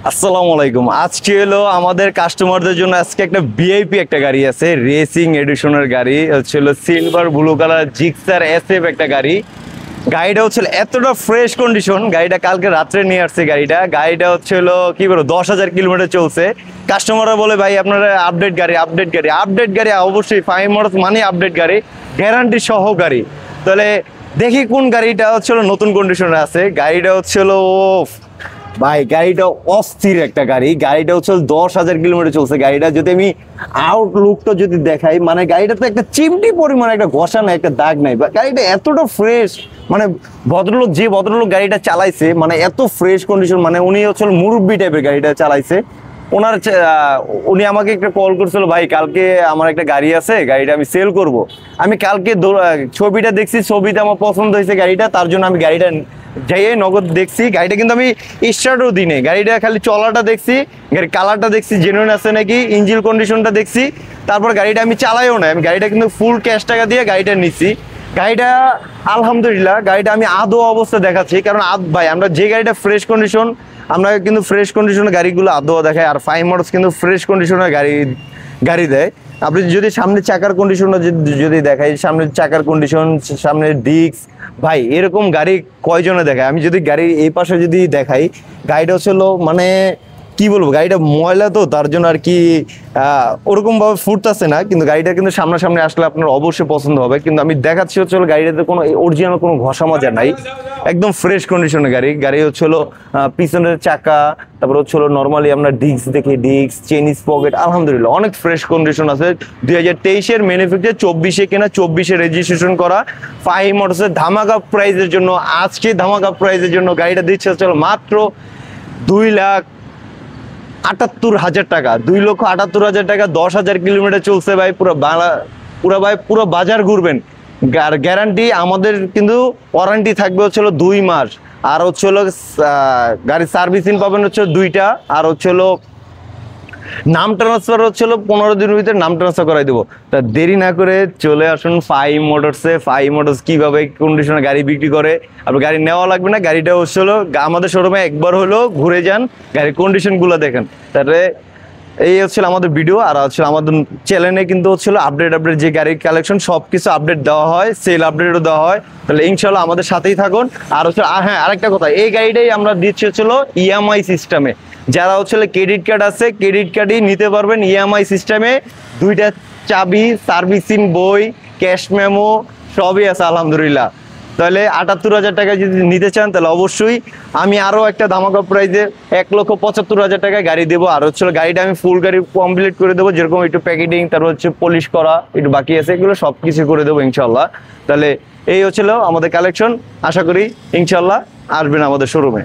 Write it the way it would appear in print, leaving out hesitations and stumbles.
আসসালামু আলাইকুম। আজকে হলো আমাদের কাস্টমারদের জন্য আজকে একটা ভিআইপি একটা গাড়ি আছে, রেসিং এডিশনের গাড়ি হচ্ছিল silver blue colour Gixxer SF একটা গাড়ি। গাড়িটা হচ্ছিল এতটা ফ্রেশ কন্ডিশন, গাড়িটা কালকে রাত্রে নিয়ে আসছে। গাড়িটা হচ্ছিল কি বলবো 10,000 কিলোমিটার চলছে। কাস্টমাররা বলে ভাই আপনারা আপডেট গাড়ি অবশ্যই 5 মডেল মানে আপডেট গাড়ি, গ্যারান্টি সহ গাড়ি। তাহলে দেখি কোন গাড়িটা হচ্ছিল নতুন কন্ডিশনে আছে। গাড়িটা হচ্ছিল ভাই গাড়িটা অস্থির একটা গাড়িটা হচ্ছে 10,000 কিলোমিটার চলছে। গাড়িটা যদি আমি আউটলুকটা যদি দেখাই, মানে গাড়িটা তো একটা চিমটি পরিমাণ একটা ঘষা নাই, একটা দাগ নাই, গাড়িটা এতটা ফ্রেশ। মানে ভদ্রলোক গাড়িটা চালাইছে, মানে এত ফ্রেশ কন্ডিশন, মানে উনি হচ্ছে মুরব্বি টাইপের গাড়িটা চালাইছে। উনি আমাকে একটা কল করছিল, ভাই কালকে আমার একটা গাড়ি আছে, গাড়িটা আমি সেল করব। আমি কালকে ছবিটা দেখছি, ছবিটা আমার পছন্দ হয়েছে গাড়িটা, তার জন্য আমি গাড়িটা যাইয়ে নগদ দেখছি। গাড়িটা কিন্তু আমি স্টার্টও দিই নাই, গাড়িটা খালি চলাটা দেখছি, গাড়ির কালারটা দেখছি জেনুইন আছে নাকি, ইঞ্জিন কন্ডিশনটা দেখছি। তারপর গাড়িটা আমি চালাইও না, আমি গাড়িটা কিন্তু ফুল ক্যাশ টাকা দিয়ে গাড়িটা নিচ্ছি। গাড়িটা আলহামদুলিল্লাহ, গাড়িটা আমি আদৌ অবস্থা দেখাচ্ছি, কারণ ভাই আমরা যে গাড়িটা ফ্রেশ কন্ডিশন, আমরা কিন্তু ফ্রেশ কন্ডিশনের গাড়িগুলো আদৌ দেখাই, আর 5 মডেলস কিন্তু ফ্রেশ কন্ডিশনের গাড়ি দেয়। আপনি যদি সামনে চাকার কন্ডিশনটা যদি দেখাই, সামনের চাকার কন্ডিশন, সামনের ডিস্ক, ভাই এরকম গাড়ি কয়জনে দেখায়? আমি যদি গাড়ির এই পাশে যদি দেখাই, গাড়িটা হচ্ছিল মানে কি বলবো, গাড়িটা ময়লা তো তার জন্য আর কি ওরকম ভাবে ফুটতেছে না, কিন্তু গাড়িটা কিন্তু সামনাসামনি আসলে আপনার অবশ্যই পছন্দ হবে। কিন্তু আমি দেখাচ্ছি হচ্ছে গাড়িটাতে কোনো অরিজিনাল কোনো ঘষা মাজা নাই, একদম ফ্রেশ কন্ডিশনের গাড়ি হচ্ছিল পিছনের চাকা, তারপর হচ্ছিল নর্মালি আমরা ডিস্ক দেখি, ডিস্ক চেইন পকেট আলহামদুলিল্লাহ অনেক ফ্রেশ কন্ডিশন আছে। 2023-এর ম্যানুফ্যাকচার, 24-এ কেনা, 24-এ রেজিস্ট্রেশন করা। 5 মডেলের ধামাকা প্রাইজের জন্য, আজকে ধামাকা প্রাইজের জন্য গাড়িটা দিচ্ছে হচ্ছে মাত্র 2,78,000 টাকা, 2,78,000 টাকা। 10,000 কিলোমিটার চলছে ভাই, পুরো বাজার ঘুরবেন। গ্যারান্টি আমাদের কিন্তু ওয়ারেন্টি থাকবে হচ্ছিল 2 মাস, আর হচ্ছিল গাড়ির সার্ভিসিং পাবেন হচ্ছে 2টা, আর হচ্ছিল নাম ট্রান্সফার হচ্ছিল 15 দিনের ভিতরে নাম ট্রান্সফার করাই দেবো। তা দেরি না করে চলে আসুন 5 মোটরসে। 5 মোটরস কিভাবে কন্ডিশনে গাড়ি বিক্রি করে, আপনার গাড়ি নেওয়া লাগবে না, গাড়িটা হচ্ছিল আমাদের শোরুমে একবার হলো ঘুরে যান, গাড়ির কন্ডিশনগুলো দেখেন। তাহলে এই হচ্ছিল আমাদের ভিডিও, আর হচ্ছিল আমাদের চ্যানেলে কিন্তু হচ্ছিল আপডেট যে গাড়ির কালেকশন সব কিছু আপডেট দেওয়া হয়, সেল আপডেটও দেওয়া হয়। তাহলে ইনশাল্লাহ আমাদের সাথেই থাকুন। আর হচ্ছে হ্যাঁ, আরেকটা কথা, এই গাড়িটাই আমরা দিচ্ছি হচ্ছিল ইএমআই সিস্টেমে। যারা হচ্ছিল ক্রেডিট কার্ড আছে, ক্রেডিট কার্ডই নিতে পারবেন ইএমআই সিস্টেমে। 2টা চাবি, সার্ভিসিং বই, ক্যাশ মেমো সবই আছে আলহামদুলিল্লাহ। তাহলে 78,000 টাকা যদি নিতে চান, তাহলে অবশ্যই আমি আরও একটা ধামাকা প্রাইজে 1,75,000 টাকায় গাড়ি দেবো। আর হচ্ছে গাড়িটা আমি ফুল গাড়ি কমপ্লিট করে দেবো, যেরকম একটু প্যাকেটিং, তারপর হচ্ছে পলিশ করা একটু বাকি আছে, এগুলো সব কিছু করে দেবো ইনশাল্লাহ। তাহলে এই হচ্ছিল আমাদের কালেকশন, আশা করি ইনশাল্লাহ আসবেন আমাদের শোরুমে।